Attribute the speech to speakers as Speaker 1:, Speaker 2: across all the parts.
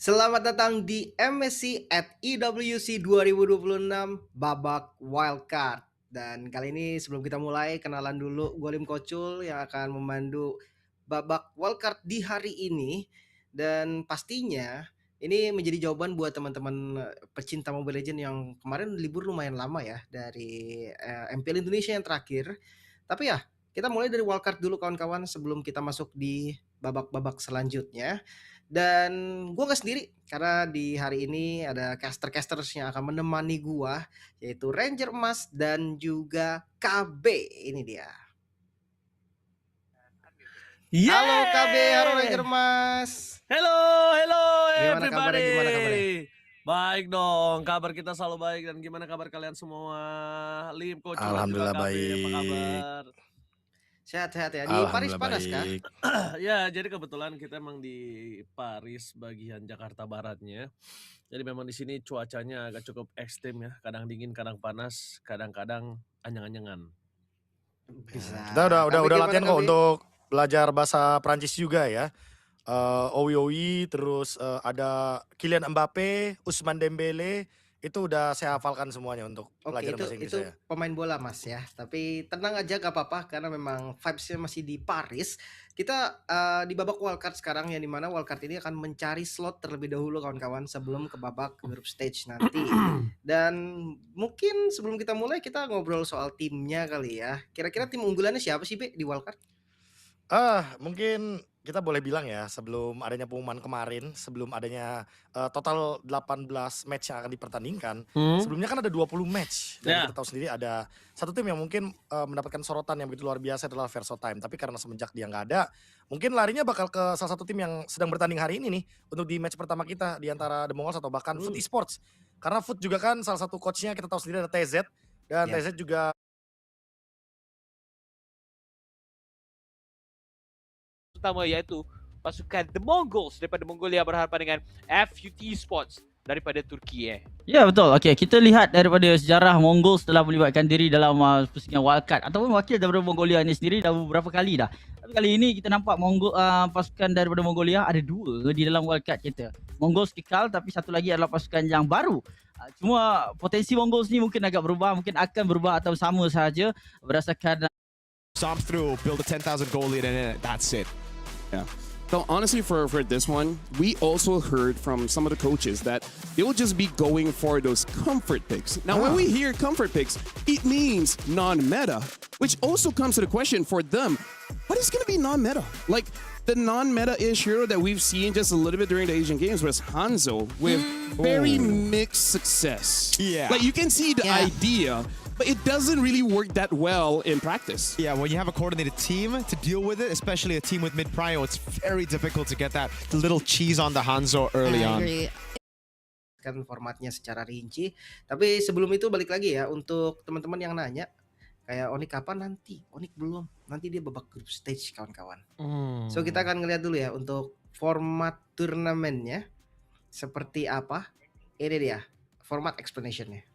Speaker 1: Selamat datang di MSC at EWC 2026 babak wildcard. Dan kali ini sebelum kita mulai, kenalan dulu, gue Lim Kocul yang akan memandu babak wildcard di hari ini. Dan pastinya ini menjadi jawaban buat teman-teman pecinta Mobile Legends yang kemarin libur lumayan lama ya dari MPL Indonesia yang terakhir. Tapi ya, kita mulai dari wildcard dulu kawan-kawan sebelum kita masuk di babak-babak selanjutnya. Dan gue gak sendiri karena di hari ini ada caster-casters yang akan menemani gue, yaitu Ranger Emas dan juga KB. Ini dia. Halo KB, halo Ranger Emas.
Speaker 2: Hello
Speaker 1: Gimana
Speaker 2: everybody.
Speaker 1: kabarnya?
Speaker 2: Baik dong, kabar kita selalu baik. Dan gimana kabar kalian semua? Lim, Coach,
Speaker 3: Alhamdulillah
Speaker 2: juga KB,
Speaker 3: baik.
Speaker 2: apa kabar?
Speaker 1: Sehat-sehat ya. Di Paris panas kah?
Speaker 2: Ya, jadi kebetulan kita emang di Paris bagian Jakarta Baratnya. Jadi memang di sini cuacanya agak cukup ekstrim ya. Kadang dingin, kadang panas, kadang-kadang anyang-anyangan.
Speaker 1: Bisa.
Speaker 3: Kita udah
Speaker 1: KB,
Speaker 3: latihan
Speaker 1: gimana,
Speaker 3: kok
Speaker 1: KB?
Speaker 3: untuk belajar bahasa Prancis juga ya. Owi, terus ada Kylian Mbappe, Ousmane Dembele, itu udah saya hafalkan semuanya untuk
Speaker 1: Oke,
Speaker 3: pelajaran bahasa Inggris
Speaker 1: itu
Speaker 3: saya.
Speaker 1: pemain bola Mas ya. Tapi tenang aja gak apa-apa karena memang vibes-nya masih di Paris. Kita di babak wildcard sekarang yang dimana wildcard ini akan mencari slot terlebih dahulu kawan-kawan sebelum ke babak group stage nanti. Dan mungkin sebelum kita mulai kita ngobrol soal timnya kali ya. Kira-kira tim unggulannya siapa sih Be di wildcard?
Speaker 3: Mungkin kita boleh bilang ya, sebelum adanya pengumuman kemarin, sebelum adanya total 18 match yang akan dipertandingkan, sebelumnya kan ada 20 match. Dan kita tahu sendiri ada satu tim yang mungkin mendapatkan sorotan yang begitu luar biasa adalah Versotime. Tapi karena semenjak dia nggak ada, mungkin larinya bakal ke salah satu tim yang sedang bertanding hari ini nih, untuk di match pertama kita di antara The Mongols atau bahkan Foot Esports. Karena Foot juga kan salah satu coachnya kita tahu sendiri ada TZ. Dan
Speaker 1: Ya.
Speaker 3: TZ juga
Speaker 4: utama yaitu pasukan The Mongols daripada Mongolia berhadapan dengan FUT Esports daripada Turki.
Speaker 5: Ya betul. Okey, kita lihat daripada sejarah Mongols telah melibatkan diri dalam pusingan wildcard ataupun wakil daripada Mongolia ini sendiri dah beberapa kali dah. Tapi kali ini kita nampak pasukan daripada Mongolia ada dua di dalam wildcard kita. Mongols kekal tapi satu lagi adalah pasukan yang baru. Cuma potensi Mongols ni mungkin agak berubah, mungkin akan berubah atau sama sahaja berdasarkan
Speaker 6: Stomp through, build a 10,000 goal lead, and that's it.
Speaker 7: Yeah. So honestly, for this one, we also heard from some of the coaches that they will just be going for those comfort picks. Now, when we hear comfort picks, it means non-meta, which also comes to the question for them, what is going to be non-meta? Like, the non-meta-ish hero that we've seen just a little bit during the Asian Games was Hanzo with very mixed success.
Speaker 6: Yeah.
Speaker 7: Like, you can see the idea, but it doesn't really work that well in practice.
Speaker 6: Yeah, when you have a coordinated team to deal with it, especially a team with mid-prio, it's very difficult to get that little cheese on the Hanzo early on.
Speaker 1: Kan formatnya secara rinci. Tapi sebelum itu balik lagi ya untuk teman-teman yang nanya kayak Onyx kapan nanti? Onyx belum. Nanti dia babak group stage kawan-kawan. So kita akan ngeliat dulu ya untuk format turnamennya seperti apa. Ini dia format explanationnya.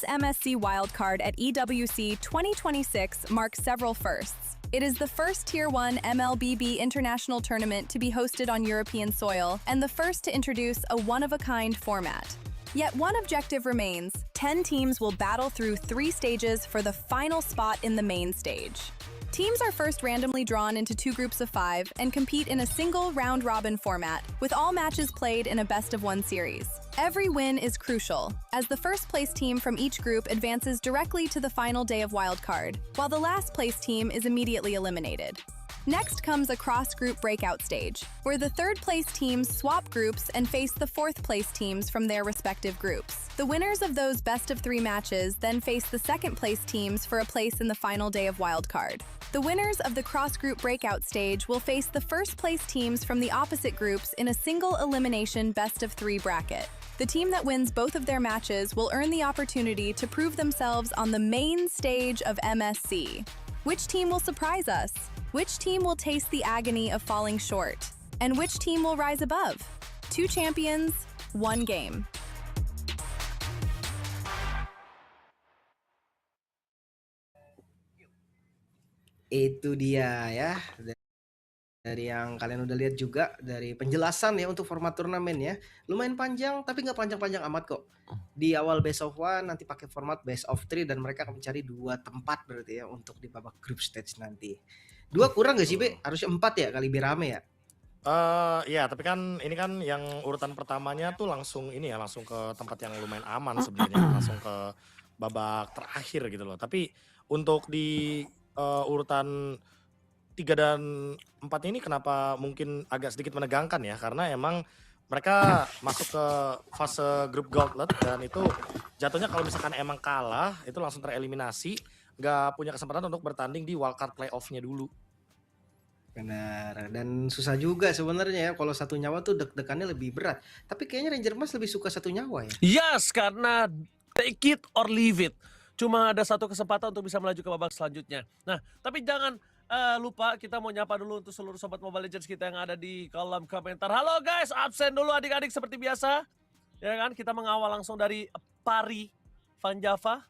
Speaker 8: MSC Wildcard at EWC 2026 marks several firsts. It is the first Tier 1 MLBB international tournament to be hosted on European soil and the first to introduce a one-of-a-kind format. Yet one objective remains: 10 teams will battle through 3 stages for the final spot in the main stage. Teams are first randomly drawn into 2 groups of 5 and compete in a single round-robin format, with all matches played in a best-of-1 series. Every win is crucial, as the first-place team from each group advances directly to the final day of wildcard, while the last-place team is immediately eliminated. Next comes a cross-group breakout stage, where the third-place teams swap groups and face the fourth-place teams from their respective groups. The winners of those best-of-3 matches then face the second-place teams for a place in the final day of wildcard. The winners of the cross-group breakout stage will face the first-place teams from the opposite groups in a single elimination best-of-3 bracket. The team that wins both of their matches will earn the opportunity to prove themselves on the main stage of MSC. Which team will surprise us? Which team will taste the agony of falling short? And which team will rise above? 2 champions, 1 game.
Speaker 1: Itu dia ya. Dari yang kalian udah lihat juga dari penjelasan ya untuk format turnamen ya. Lumayan panjang tapi nggak panjang-panjang amat kok. Di awal best of 1 nanti pakai format best of 3 dan mereka akan mencari 2 tempat berarti ya untuk di babak group stage nanti. 2 kurang gak sih, Be? Harusnya 4 ya kali biar rame ya.
Speaker 3: Ya, tapi kan ini kan yang urutan pertamanya tuh langsung ini ya, langsung ke tempat yang lumayan aman sebenarnya, langsung ke babak terakhir gitu loh. Tapi untuk di urutan 3 dan 4 ini kenapa mungkin agak sedikit menegangkan ya, karena emang mereka masuk ke fase grup gauntlet dan itu jatuhnya kalau misalkan emang kalah itu langsung tereliminasi, nggak punya kesempatan untuk bertanding di wildcard playoff-nya dulu.
Speaker 1: Benar, dan susah juga sebenarnya ya kalau 1 nyawa tuh deg-degannya lebih berat. Tapi kayaknya Ranger Mas lebih suka 1 nyawa ya.
Speaker 2: Yes, karena take it or leave it. Cuma ada 1 kesempatan untuk bisa melaju ke babak selanjutnya. Nah, tapi jangan lupa kita mau nyapa dulu untuk seluruh sobat Mobile Legends kita yang ada di kolom komentar. Halo guys, absen dulu adik-adik seperti biasa. Ya kan, kita mengawal langsung dari Pari Van Java.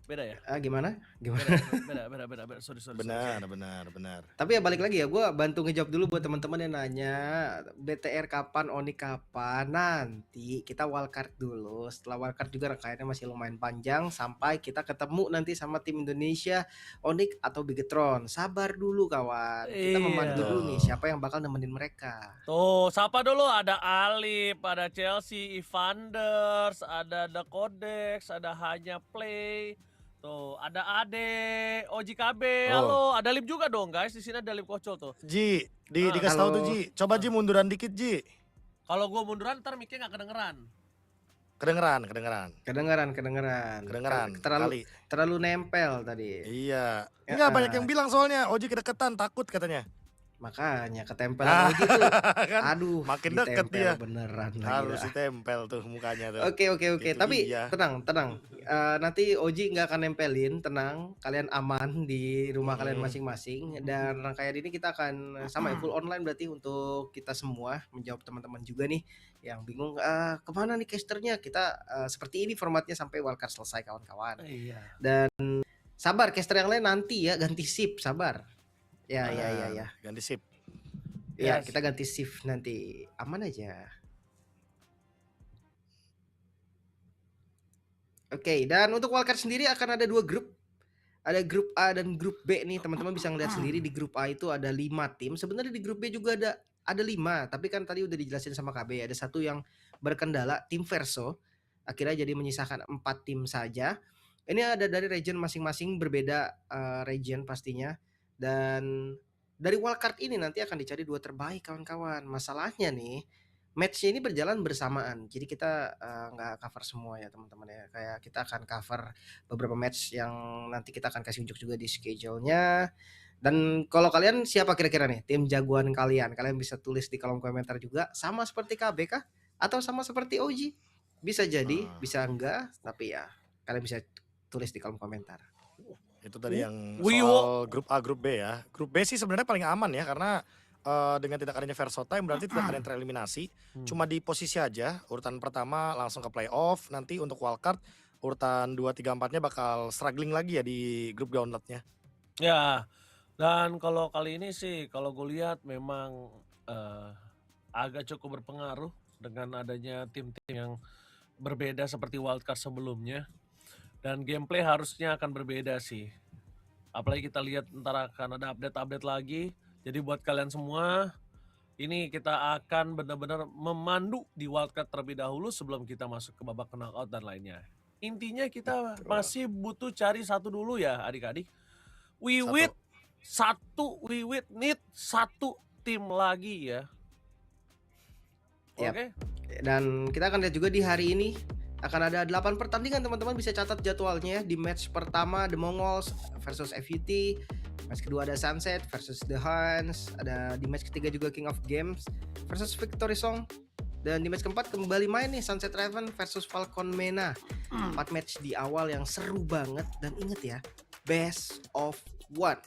Speaker 2: Beda ya?
Speaker 1: Gimana?
Speaker 2: Beda. Sorry.
Speaker 3: Benar.
Speaker 1: Tapi ya balik lagi ya, gue bantu ngejawab dulu buat teman-teman yang nanya BTR kapan, Onyx kapan. Nanti kita wildcard dulu. Setelah wildcard juga rangkaiannya masih lumayan panjang sampai kita ketemu nanti sama tim Indonesia, Onyx atau Bigetron. Sabar dulu kawan. Kita memandu dulu nih siapa yang bakal nemenin mereka.
Speaker 2: Tuh, siapa dulu? Ada Alip, ada Chelsea, Evanders, ada The Codex, ada Hanya Play. Tuh, ada Ade, OJKB, halo, ada Lip juga dong guys, di sini ada Lip Kocol tuh.
Speaker 3: Ji, dikasih tahu tuh Ji, coba Ji munduran dikit Ji.
Speaker 2: Kalau gua munduran ntar mic-nya nggak kedengeran.
Speaker 3: Kedengeran.
Speaker 1: Terlalu nempel tadi.
Speaker 3: Iya. Enggak banyak yang bilang soalnya Oji kedeketan takut katanya.
Speaker 1: Makanya ketempelan lagi tuh.
Speaker 3: Kan
Speaker 1: Aduh,
Speaker 3: makin deket dia.
Speaker 1: Beneran
Speaker 3: harus ditempel tuh mukanya tuh.
Speaker 1: Oke.
Speaker 3: Itu
Speaker 1: Tapi
Speaker 3: dia.
Speaker 1: tenang. Nanti Oji nggak akan nempelin, tenang. Kalian aman di rumah kalian masing-masing. Dan rangkaian ini kita akan sama ya, full online berarti untuk kita semua menjawab teman-teman juga nih yang bingung kemana nih casternya. Kita seperti ini formatnya sampai wildcard selesai kawan-kawan.
Speaker 2: Iya.
Speaker 1: Dan sabar, caster yang lain nanti ya ganti shift, sabar. Ya.
Speaker 3: Ganti sip.
Speaker 1: Ya, kita ganti shift nanti. Aman aja. Oke, dan untuk wildcard sendiri akan ada 2 grup. Ada grup A dan grup B nih, teman-teman bisa ngeliat sendiri di grup A itu ada 5 tim. Sebenarnya di grup B juga ada 5, tapi kan tadi udah dijelasin sama KB, ada 1 yang berkendala, tim Verso. Akhirnya jadi menyisakan 4 tim saja. Ini ada dari region masing-masing, berbeda region pastinya. Dan dari wildcard ini nanti akan dicari 2 terbaik kawan-kawan. Masalahnya nih, match-nya ini berjalan bersamaan. Jadi kita nggak cover semua ya teman-teman ya. Kayak kita akan cover beberapa match yang nanti kita akan kasih unjuk juga di schedule-nya. Dan kalau kalian siapa kira-kira nih tim jagoan kalian? Kalian bisa tulis di kolom komentar juga. Sama seperti KB kah? Atau sama seperti OG? Bisa jadi, bisa enggak. Tapi ya kalian bisa tulis di kolom komentar.
Speaker 3: Itu tadi yang soal grup A, grup B ya. Grup B sih sebenarnya paling aman ya karena dengan tidak adanya Verso Time berarti tidak ada yang tereliminasi. Cuma di posisi aja, urutan pertama langsung ke playoff, nanti untuk wildcard urutan 2, 3, 4-nya bakal struggling lagi ya di grup gauntletnya.
Speaker 2: Ya, dan kalau kali ini sih kalau gue lihat memang agak cukup berpengaruh dengan adanya tim-tim yang berbeda seperti wildcard sebelumnya. Dan gameplay harusnya akan berbeda sih. Apalagi kita lihat ntar akan ada update-update lagi. Jadi buat kalian semua, ini kita akan benar-benar memandu di wildcard terlebih dahulu sebelum kita masuk ke babak knockout dan lainnya. Intinya kita masih butuh cari 1 dulu ya adik-adik. Wiwit We need satu tim lagi ya.
Speaker 1: Yap.
Speaker 2: Oke.
Speaker 1: Dan kita akan lihat juga di hari ini akan ada 8 pertandingan, teman-teman bisa catat jadwalnya ya. Di match pertama The Mongols versus FUT, match kedua ada Sunset versus The Huns, ada di match ketiga juga King of Games versus Victory Song, dan di match keempat kembali main nih Sunset Raven versus Falcon Mena. 4 match di awal yang seru banget, dan inget ya, best of 1.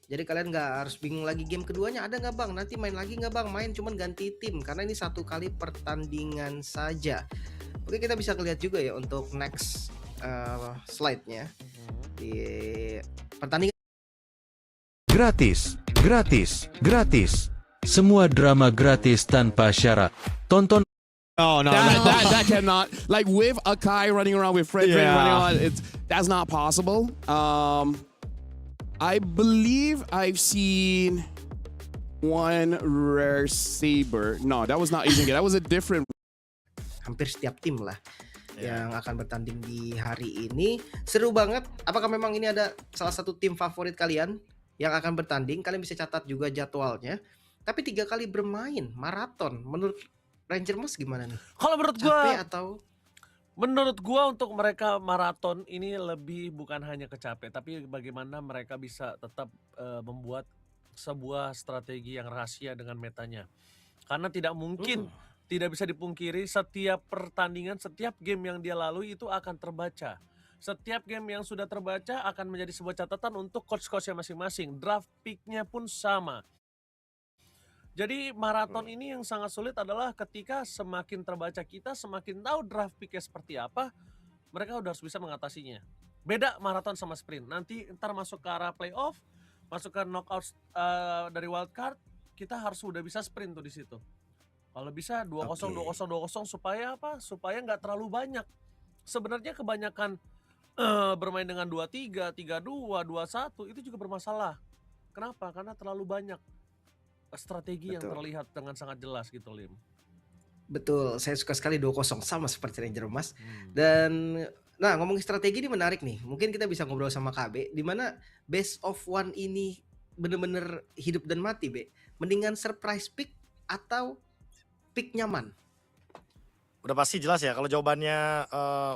Speaker 1: Jadi kalian nggak harus bingung lagi game keduanya ada nggak bang, nanti main lagi nggak bang, main cuman ganti tim karena ini 1 kali pertandingan saja. Oke, kita bisa lihat juga ya untuk next slide-nya di pertandingan.
Speaker 9: Gratis, gratis, gratis. Semua drama gratis tanpa syarat. Tonton.
Speaker 6: Oh no,
Speaker 7: That cannot, like with Akai running around with Frederick running around, that's not possible. I believe I've seen one rare saber. No, that was not Asian Gate. That was a different.
Speaker 1: Hampir setiap tim lah yang akan bertanding di hari ini. Seru banget. Apakah memang ini ada salah satu tim favorit kalian yang akan bertanding? Kalian bisa catat juga jadwalnya. Tapi 3 kali bermain maraton, menurut Ranger Mas gimana nih?
Speaker 2: Kalau menurut
Speaker 1: Capek
Speaker 2: gua,
Speaker 1: atau
Speaker 2: menurut gua untuk mereka maraton ini lebih bukan hanya kecapek, tapi bagaimana mereka bisa tetap membuat sebuah strategi yang rahasia dengan metanya. Karena tidak mungkin, tidak bisa dipungkiri setiap pertandingan, setiap game yang dia lalui itu akan terbaca. Setiap game yang sudah terbaca akan menjadi sebuah catatan untuk coach-coachnya masing-masing. Draft pick-nya pun sama. Jadi maraton ini yang sangat sulit adalah ketika semakin terbaca kita, semakin tahu draft pick-nya seperti apa, mereka udah harus bisa mengatasinya. Beda maraton sama sprint. Nanti ntar masuk ke arah playoff, masuk ke knockout dari wildcard, kita harus udah bisa sprint tuh di situ. Kalau bisa 2-0, 2-0, 2-0 supaya apa? Supaya nggak terlalu banyak. Sebenarnya kebanyakan bermain dengan 2-3, 3-2, 2-1 itu juga bermasalah. Kenapa? Karena terlalu banyak strategi yang terlihat dengan sangat jelas gitu, Lim.
Speaker 1: betul, saya suka sekali 2-0 sama seperti Ranger Mas. Dan nah, ngomongin strategi ini menarik nih. Mungkin kita bisa ngobrol sama KB di mana best of 1 ini bener-bener hidup dan mati, Be. Mendingan surprise pick atau pick nyaman?
Speaker 3: Udah pasti jelas ya kalau jawabannya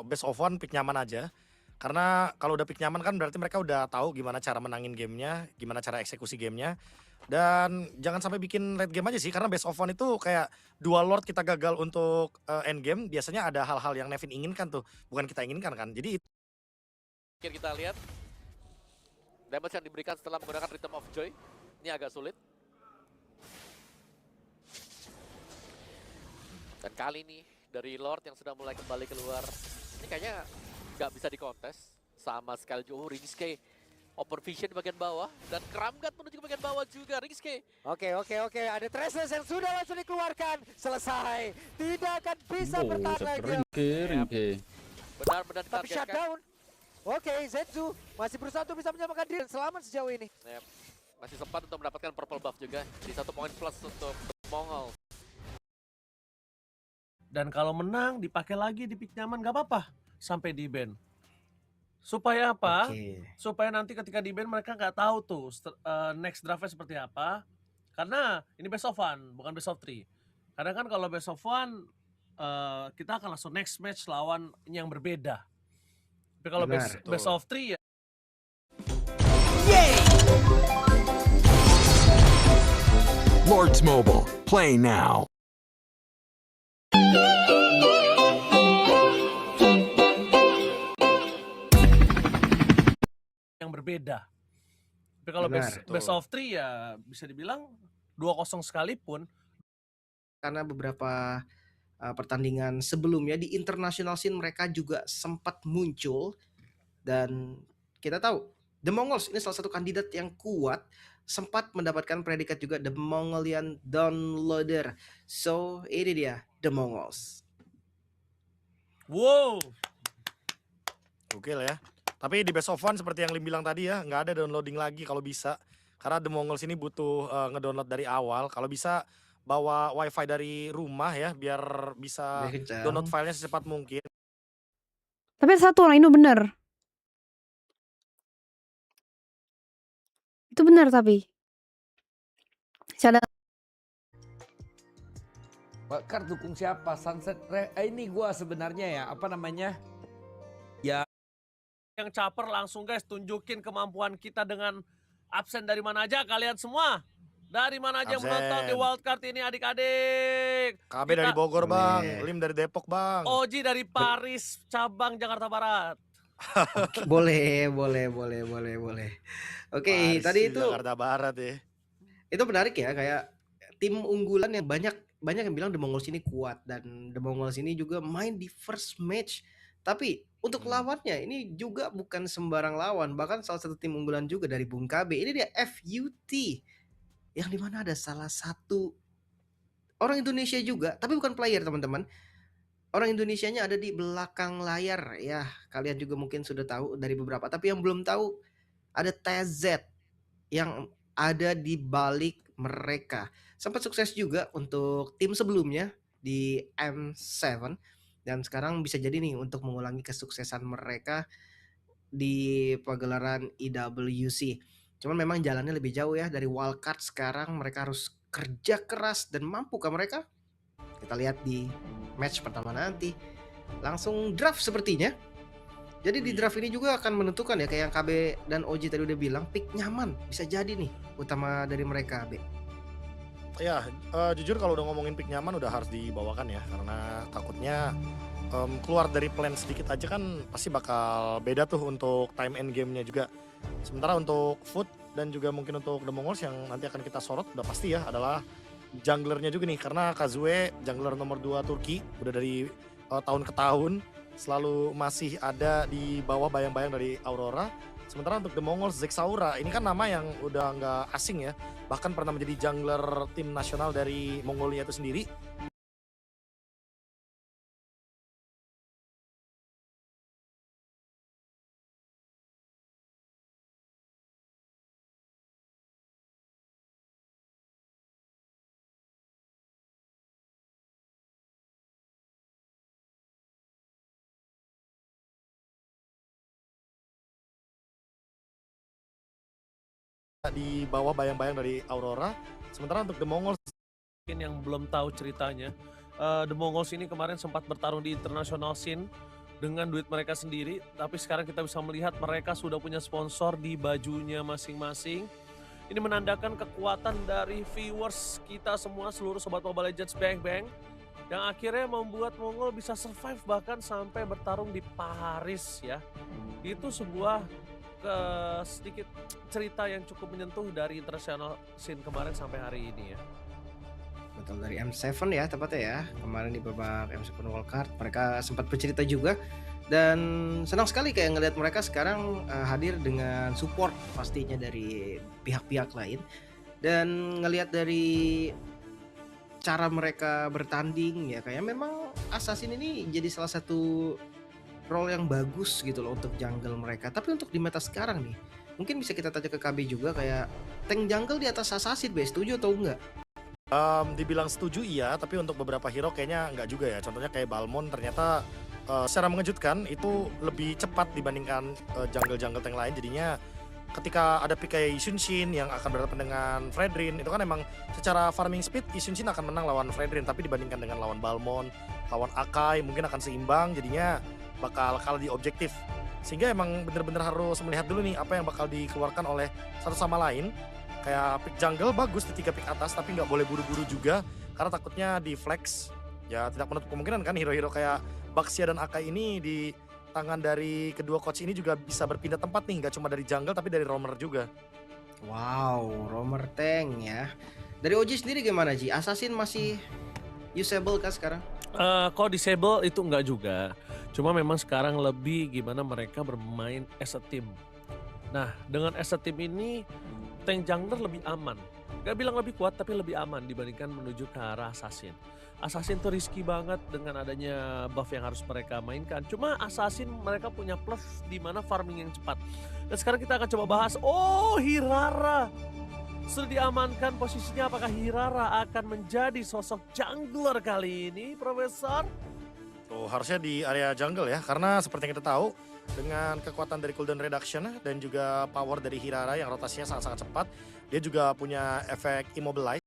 Speaker 3: best of 1 pick nyaman aja. Karena kalau udah pick nyaman kan berarti mereka udah tahu gimana cara menangin gamenya, gimana cara eksekusi gamenya. Dan jangan sampai bikin late game aja sih, karena best of 1 itu kayak dua lord kita gagal untuk end game, biasanya ada hal-hal yang Nevin inginkan tuh, bukan kita inginkan kan. Jadi
Speaker 10: kita lihat damage yang diberikan setelah menggunakan Rhythm of Joy ini agak sulit. Dan kali ini dari Lord yang sudah mulai kembali keluar, ini kayaknya nggak bisa dikontes sama sekali. Ringske Open Vision di bagian bawah dan Kramgat menuju ke bagian bawah juga. Ringske.
Speaker 11: Oke, ada Traces yang sudah langsung dikeluarkan. Selesai. Tidak akan bisa bertahan lagi.
Speaker 5: Ringke.
Speaker 10: Benar-benar
Speaker 11: Tapi
Speaker 10: ditargetkan.
Speaker 11: shutdown. Oke, Zetsu masih berusaha untuk bisa menyamakan diri. Selamat sejauh ini.
Speaker 10: Yep. Masih sempat untuk mendapatkan purple buff juga. Di 1 poin plus untuk Mongol.
Speaker 2: Dan kalau menang dipakai lagi di pick nyaman gak apa-apa sampai di ban. Supaya apa? Supaya nanti ketika di ban mereka nggak tahu tuh next draftnya seperti apa. Karena ini best of 1 bukan best of 3. Kadang kan kalau best of 1 kita akan langsung next match lawan yang berbeda. Tapi kalau best of 3 ya.
Speaker 9: Lords Mobile. Play now.
Speaker 2: Yang berbeda. Tapi kalau best of 3 ya bisa dibilang 2-0 sekalipun.
Speaker 1: Karena beberapa pertandingan sebelumnya di international scene mereka juga sempat muncul, dan kita tahu The Mongols ini salah satu kandidat yang kuat, sempat mendapatkan predikat juga The Mongolian Downloader. So ini dia The Mongols.
Speaker 2: Wow.
Speaker 3: gokil ya. Tapi di best of 1 seperti yang Lim bilang tadi ya, nggak ada downloading lagi kalau bisa. Karena The Mongols ini butuh ngedownload dari awal. Kalau bisa bawa wifi dari rumah ya, biar bisa download filenya secepat mungkin.
Speaker 12: Tapi satu orang itu bener. Itu benar tapi. Cadang
Speaker 11: Wildcard dukung siapa? Sunset ini gua sebenarnya ya, apa namanya? Ya
Speaker 2: Yang caper langsung guys tunjukin kemampuan kita dengan absen dari mana aja kalian semua. Dari mana aja yang menonton di
Speaker 3: Absen.
Speaker 2: wildcard ini adik-adik.
Speaker 3: KB dari Bogor
Speaker 1: Boleh.
Speaker 3: bang, Lim dari Depok bang.
Speaker 2: Oji dari Paris, cabang Jakarta Barat.
Speaker 1: Boleh. Oke,
Speaker 3: Paris
Speaker 1: tadi
Speaker 3: di
Speaker 1: itu
Speaker 3: Jakarta Barat ya.
Speaker 1: itu menarik ya, kayak tim unggulan yang banyak yang bilang The Mongols ini kuat, dan The Mongols ini juga main di first match. Tapi untuk lawannya ini juga bukan sembarang lawan, bahkan salah satu tim unggulan juga dari Bung KB. Ini dia FUT, yang dimana ada salah satu orang Indonesia juga, tapi bukan player teman-teman. Orang Indonesianya ada di belakang layar ya. Kalian juga mungkin sudah tahu dari beberapa, tapi yang belum tahu ada TZ yang ada di balik mereka. Sempat sukses juga untuk tim sebelumnya di M7, dan sekarang bisa jadi nih untuk mengulangi kesuksesan mereka di pagelaran IWC. Cuman memang jalannya lebih jauh ya dari wildcard. Sekarang mereka harus kerja keras, dan mampukah mereka? Kita lihat di match pertama nanti. Langsung draft sepertinya. Jadi di draft ini juga akan menentukan ya, kayak yang KB dan Oji tadi udah bilang, pick nyaman bisa jadi nih utama dari mereka, B.
Speaker 3: Ya, jujur kalau udah ngomongin pick nyaman udah harus dibawakan ya, karena takutnya keluar dari plan sedikit aja kan pasti bakal beda tuh untuk time end game-nya juga. Sementara untuk Foot dan juga mungkin untuk The Mongols yang nanti akan kita sorot udah pasti ya adalah junglernya juga nih, karena Kazue jungler nomor 2 Turki udah dari tahun ke tahun selalu masih ada di bawah bayang-bayang dari Aurora. Sementara untuk The Mongols, Zexaura ini kan nama yang udah nggak asing ya, bahkan pernah menjadi jungler tim nasional dari Mongolia itu sendiri. Di bawah bayang-bayang dari Aurora. Sementara untuk The Mongols,
Speaker 2: Mungkin yang belum tahu ceritanya, The Mongols ini kemarin sempat bertarung di international scene dengan duit mereka sendiri, tapi sekarang kita bisa melihat mereka sudah punya sponsor di bajunya masing-masing. Ini menandakan kekuatan dari viewers kita semua, seluruh Sobat Mobile Legends Bang Bang, yang akhirnya membuat Mongol bisa survive bahkan sampai bertarung di Paris ya. Itu sebuah sedikit cerita yang cukup menyentuh dari international scene kemarin sampai hari ini ya.
Speaker 1: Betul, dari M7 ya tepatnya ya. Kemarin di babak M7 wildcard mereka sempat bercerita juga, dan senang sekali kayak ngelihat mereka sekarang hadir dengan support pastinya dari pihak-pihak lain, dan ngelihat dari cara mereka bertanding ya, kayak memang Assassin ini jadi salah satu role yang bagus gitu loh untuk jungle mereka. Tapi untuk di meta sekarang nih, mungkin bisa kita tanya ke KB juga, kayak tank jungle di atas Assassin, Be, setuju atau enggak?
Speaker 3: dibilang setuju iya, tapi untuk beberapa hero kayaknya enggak juga ya. Contohnya kayak Balmond ternyata secara mengejutkan itu lebih cepat dibandingkan jungle-jungle tank lain. Jadinya ketika ada pick kayak Isunshin yang akan berhadapan dengan Fredrin, itu kan emang secara farming speed Isunshin akan menang lawan Fredrin, tapi dibandingkan dengan lawan Balmond, lawan Akai mungkin akan seimbang, jadinya bakal kalah di objektif. Sehingga emang bener-bener harus melihat dulu nih apa yang bakal dikeluarkan oleh satu sama lain. Kayak pick jungle bagus di 3 pick atas, tapi nggak boleh buru-buru juga karena takutnya di flex. Ya tidak menutup kemungkinan kan hero-hero kayak Baxia dan Akai ini di tangan dari kedua coach ini juga bisa berpindah tempat nih, nggak cuma dari jungle tapi dari roamer juga.
Speaker 1: Wow, roamer tank ya. Dari Oji sendiri gimana Ji? Assassin masih usable kah sekarang?
Speaker 2: Kok disable itu enggak juga. Cuma memang sekarang lebih gimana mereka bermain as a team. Nah, dengan as a team ini tank jungler lebih aman. Gak bilang lebih kuat tapi lebih aman dibandingkan menuju ke arah Assassin. Assassin tuh risky banget dengan adanya buff yang harus mereka mainkan. Cuma Assassin mereka punya plus di mana farming yang cepat. Dan sekarang kita akan coba bahas, oh Hirara sudah diamankan posisinya. Apakah Hirara akan menjadi sosok jungler kali ini, Profesor?
Speaker 3: Oh, harusnya di area jungle ya, karena seperti yang kita tahu dengan kekuatan dari cooldown reduction dan juga power dari Hirara yang rotasinya sangat-sangat cepat, dia juga punya efek immobilize